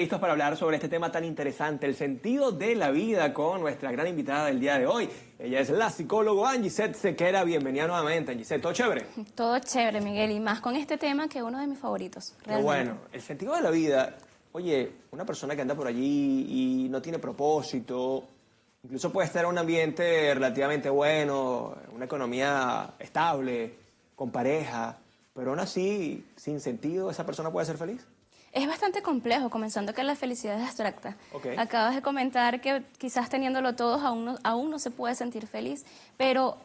Listos para hablar sobre este tema tan interesante, el sentido de la vida, con nuestra gran invitada del día de hoy. Ella es la psicóloga Angisette Sequera. Bienvenida nuevamente, Angisette. ¿Todo chévere? Todo chévere, Miguel, y más con este tema que es uno de mis favoritos, Qué realmente. bueno. El sentido de la vida, oye, una persona que anda por allí y no tiene propósito, incluso puede estar en un ambiente relativamente bueno, una economía estable, con pareja, pero aún así, sin sentido, ¿esa persona puede ser feliz? Es bastante complejo, comenzando que la felicidad es abstracta. Ok. Acabas de comentar que quizás teniéndolo todos aún no se puede sentir feliz, pero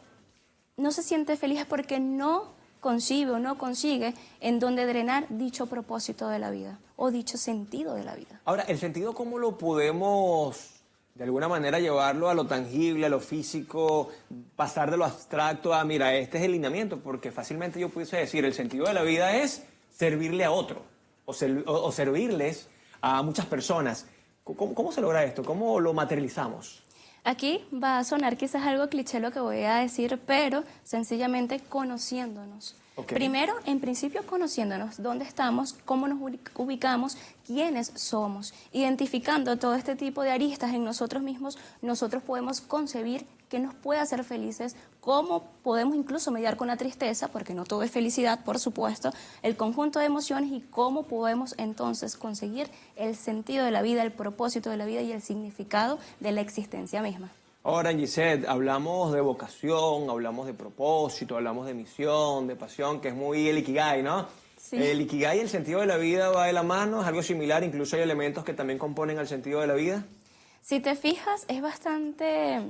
no se siente feliz porque no concibe o no consigue en dónde drenar dicho propósito de la vida o dicho sentido de la vida. Ahora, el sentido, ¿cómo lo podemos de alguna manera llevarlo a lo tangible, a lo físico, pasar de lo abstracto a, mira, este es el lineamiento? Porque fácilmente yo pudiese decir, el sentido de la vida es servirle a otro o servirles a muchas personas. ¿Cómo se logra esto? ¿Cómo lo materializamos? Aquí va a sonar quizás algo cliché lo que voy a decir, pero sencillamente conociéndonos. Ok. Primero, en principio, conociéndonos, dónde estamos, cómo nos ubicamos, quiénes somos. Identificando todo este tipo de aristas en nosotros mismos, nosotros podemos concebir qué nos puede hacer felices, cómo podemos incluso mediar con la tristeza, porque no todo es felicidad, por supuesto, el conjunto de emociones y cómo podemos entonces conseguir el sentido de la vida, el propósito de la vida y el significado de la existencia misma. Ahora, Gisette, hablamos de vocación, hablamos de propósito, hablamos de misión, de pasión, que es muy el Ikigai, ¿no? Sí. El Ikigai y el sentido de la vida va de la mano, es algo similar, incluso hay elementos que también componen el sentido de la vida. Si te fijas, es bastante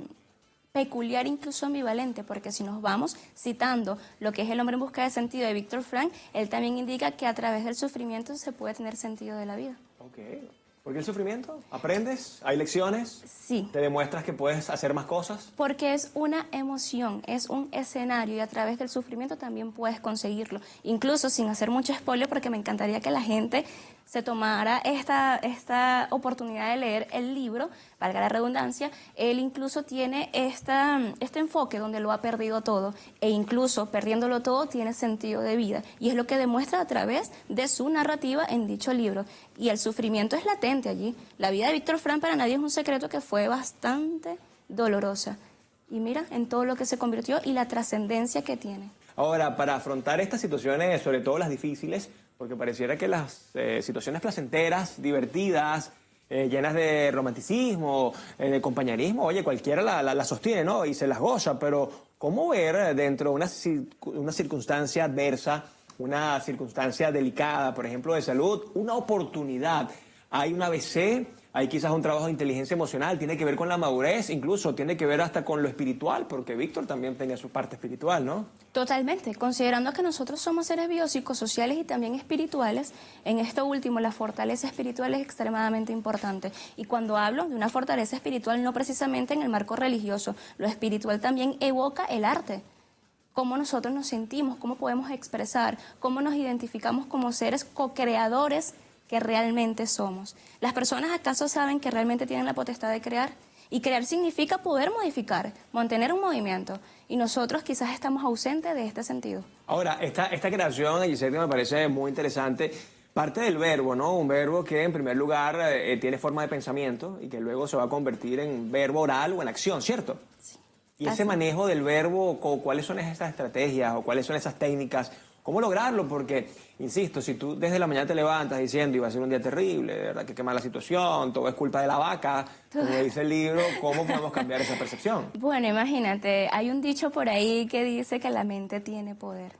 peculiar, incluso ambivalente, porque si nos vamos citando lo que es El hombre en busca de sentido de Víctor Frank, él también indica que a través del sufrimiento se puede tener sentido de la vida. Ok. ¿Por qué el sufrimiento? ¿Aprendes? ¿Hay lecciones? Sí. ¿Te demuestras que puedes hacer más cosas? Porque es una emoción, es un escenario y a través del sufrimiento también puedes conseguirlo. Incluso sin hacer mucho spoiler, porque me encantaría que la gente se tomara esta oportunidad de leer el libro, valga la redundancia. Él incluso tiene este enfoque donde lo ha perdido todo e incluso perdiéndolo todo tiene sentido de vida y es lo que demuestra a través de su narrativa en dicho libro. Y el sufrimiento es latente allí. La vida de Víctor Frank para nadie es un secreto que fue bastante dolorosa. Y mira en todo lo que se convirtió y la trascendencia que tiene. Ahora, para afrontar estas situaciones, sobre todo las difíciles, porque pareciera que las situaciones placenteras, divertidas, llenas de romanticismo, de compañerismo, oye, cualquiera la sostiene, ¿no? Y se las goza, pero ¿cómo ver dentro de una circunstancia adversa, una circunstancia delicada, por ejemplo, de salud, una oportunidad? Hay un ABC, hay quizás un trabajo de inteligencia emocional, tiene que ver con la madurez, incluso tiene que ver hasta con lo espiritual, porque Víctor también tenía su parte espiritual, ¿no? Totalmente, considerando que nosotros somos seres biopsicosociales y también espirituales, en esto último la fortaleza espiritual es extremadamente importante. Y cuando hablo de una fortaleza espiritual, no precisamente en el marco religioso, lo espiritual también evoca el arte. Cómo nosotros nos sentimos, cómo podemos expresar, cómo nos identificamos como seres co-creadores que realmente somos. ¿Las personas acaso saben que realmente tienen la potestad de crear? Y crear significa poder modificar, mantener un movimiento. Y nosotros quizás estamos ausentes de este sentido. Ahora, esta creación, Gisette, me parece muy interesante. Parte del verbo, ¿no? Un verbo que en primer lugar tiene forma de pensamiento y que luego se va a convertir en verbo oral o en acción, ¿cierto? Sí. Y ese manejo del verbo, ¿cuáles son esas estrategias o cuáles son esas técnicas? ¿Cómo lograrlo? Porque, insisto, si tú desde la mañana te levantas diciendo iba a ser un día terrible, de verdad que qué mala situación, todo es culpa de la vaca, como dice el libro, ¿cómo podemos cambiar esa percepción? Bueno, imagínate, hay un dicho por ahí que dice que la mente tiene poder,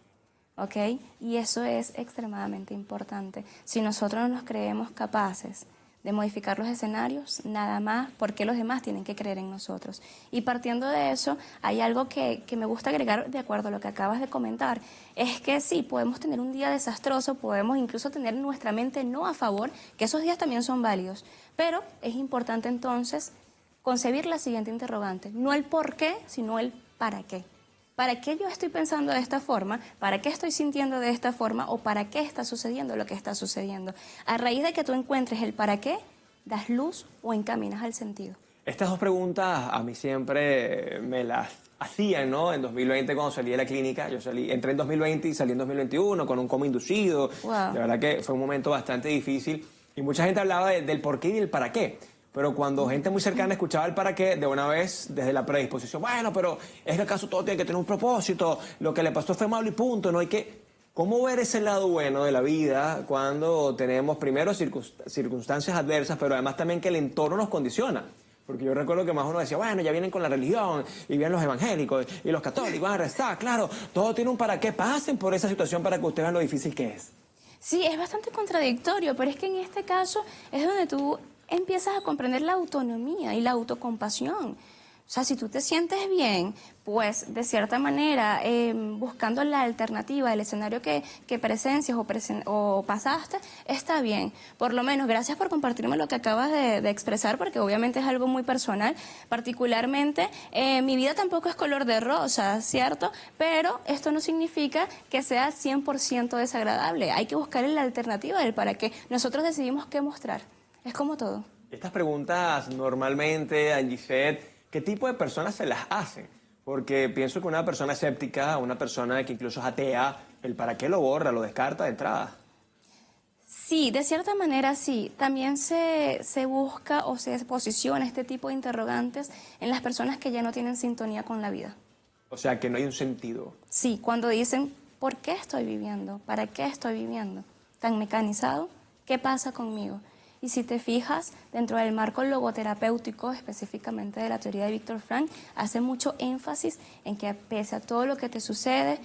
¿ok? Y eso es extremadamente importante. Si nosotros no nos creemos capaces de modificar los escenarios, nada más, porque los demás tienen que creer en nosotros. Y partiendo de eso, hay algo que me gusta agregar de acuerdo a lo que acabas de comentar, es que sí, podemos tener un día desastroso, podemos incluso tener nuestra mente no a favor, que esos días también son válidos, pero es importante entonces concebir la siguiente interrogante, no el por qué, sino el para qué. ¿Para qué yo estoy pensando de esta forma? ¿Para qué estoy sintiendo de esta forma? ¿O para qué está sucediendo lo que está sucediendo? A raíz de que tú encuentres el para qué, das luz o encaminas al sentido. Estas dos preguntas a mí siempre me las hacían, ¿no? En 2020 cuando salí de la clínica, entré en 2020 y salí en 2021 con un coma inducido. Wow. De verdad que fue un momento bastante difícil. Y mucha gente hablaba del por qué y del para qué. Pero cuando gente muy cercana escuchaba el para qué, de una vez, desde la predisposición, bueno, pero ¿es que acaso todo tiene que tener un propósito? Lo que le pasó fue malo y punto, no hay que... ¿Cómo ver ese lado bueno de la vida cuando tenemos primero circunstancias adversas, pero además también que el entorno nos condiciona? Porque yo recuerdo que más uno decía, bueno, ya vienen con la religión, y vienen los evangélicos, y los católicos van a arrestar, claro, todo tiene un para qué, pasen por esa situación para que ustedes vean lo difícil que es. Sí, es bastante contradictorio, pero es que en este caso es donde tú empiezas a comprender la autonomía y la autocompasión. O sea, si tú te sientes bien, pues de cierta manera, buscando la alternativa, el escenario que presencias o pasaste, está bien. Por lo menos, gracias por compartirme lo que acabas de expresar, porque obviamente es algo muy personal. Particularmente, mi vida tampoco es color de rosa, ¿cierto? Pero esto no significa que sea 100% desagradable. Hay que buscar la alternativa del para qué. Nosotros decidimos qué mostrar. Es como todo. Estas preguntas normalmente, Angisette, ¿qué tipo de personas se las hacen? Porque pienso que una persona escéptica, una persona que incluso es atea, el para qué lo borra, lo descarta de entrada. Sí, de cierta manera sí. También se busca o se posiciona este tipo de interrogantes en las personas que ya no tienen sintonía con la vida. O sea, que no hay un sentido. Sí, cuando dicen, ¿por qué estoy viviendo? ¿Para qué estoy viviendo? ¿Tan mecanizado? ¿Qué pasa conmigo? Y si te fijas, dentro del marco logoterapéutico, específicamente de la teoría de Víctor Frank, hace mucho énfasis en que pese a todo lo que te sucede,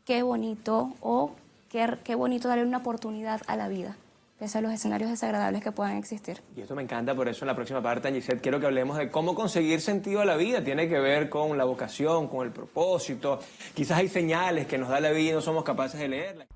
qué bonito o qué bonito darle una oportunidad a la vida, pese a los escenarios desagradables que puedan existir. Y esto me encanta, por eso en la próxima parte, Angisette, quiero que hablemos de cómo conseguir sentido a la vida. Tiene que ver con la vocación, con el propósito. Quizás hay señales que nos da la vida y no somos capaces de leerlas.